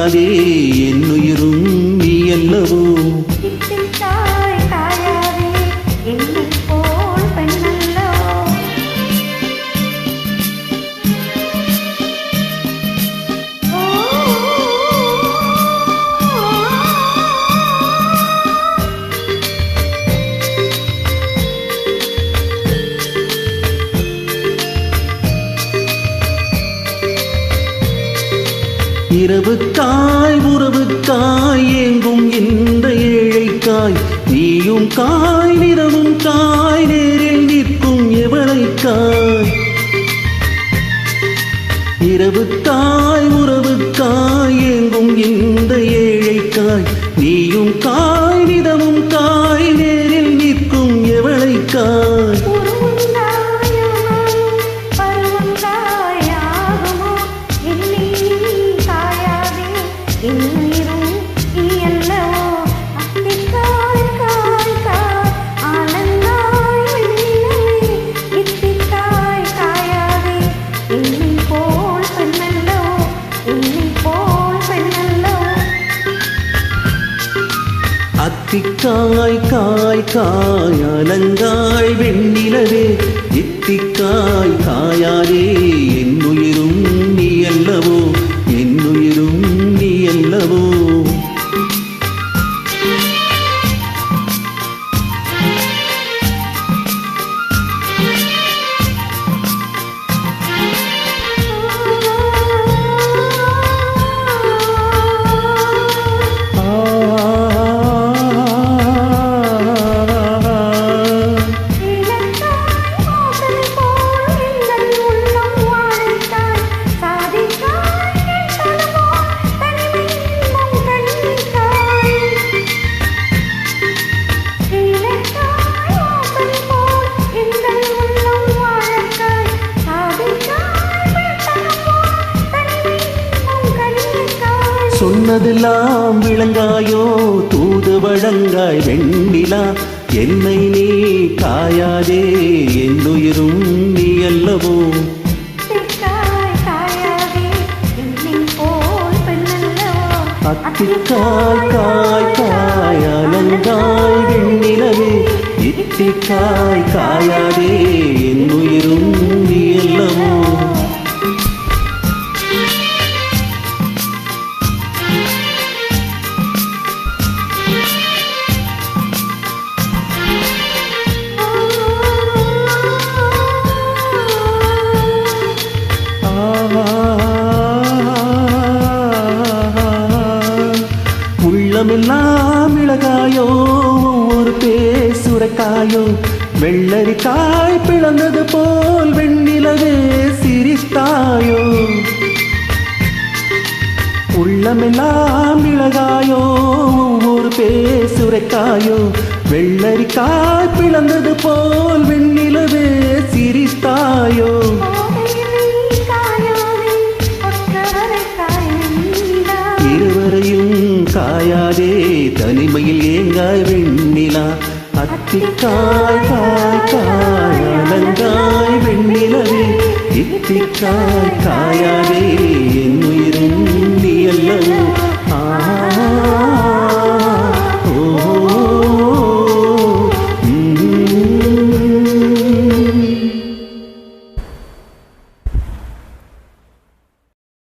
காயாதே என்னுயிரும் நீ அல்லவோ. இரவுக்காய் உறவுக்காய் ஏங்கும் இந்த ஏழைக்காய் நீயும் காய் நிறமும் காய் நேரில் நிற்கும் எவளைக்காய். இரவுக்காய் உறவுக்காய் ஏங்கும் இந்த ஏழைக்காய் நீயும் காய் நிறமும் காய் நேரில் நிற்கும் எவளைக்காய். அத்திக்காய் காய் காய் அலங்காய் வெண்ணிலவே இத்திக்காய் காயாதே என்னுயிரும் நீ அல்லவோ என்னுயிரும் நீ அல்லவோ. சொன்னதெல்லாம் விளங்காயோ தூது வழங்காய் வெண்ணிலா என்னை நீ காயாதே என்னுயிரும் நீ அல்லவோ. அத்திக்காய் காய் காய் அலங்காய் வெண்ணிலவே இத்திக்காய் காயாதே என்னுயிரும் நீ அல்லவோ. உள்ளமெல்லாம் மிளகாயோ ஒரு பேசுரைக்காயோ வெள்ளரிக்காய் பிளந்தது போல் வெண்ணிலவே சிரித்தாயோ. உள்ளமெல்லாம் மிளகாயோ ஒரு பேசுரைக்காயோ வெள்ளரிக்காய் பிளந்தது போல் வெண்ணிலவே சிரித்தாயோ. இருவரையும் காயாதே தனிமையில் ஏங்காய் வெண்ணிலா அத்திக்காய் காய் காய் அலங்காய் வெண்ணிலவே இத்திக்காய் காயாதே என்னுயிரும் நீ அல்லவோ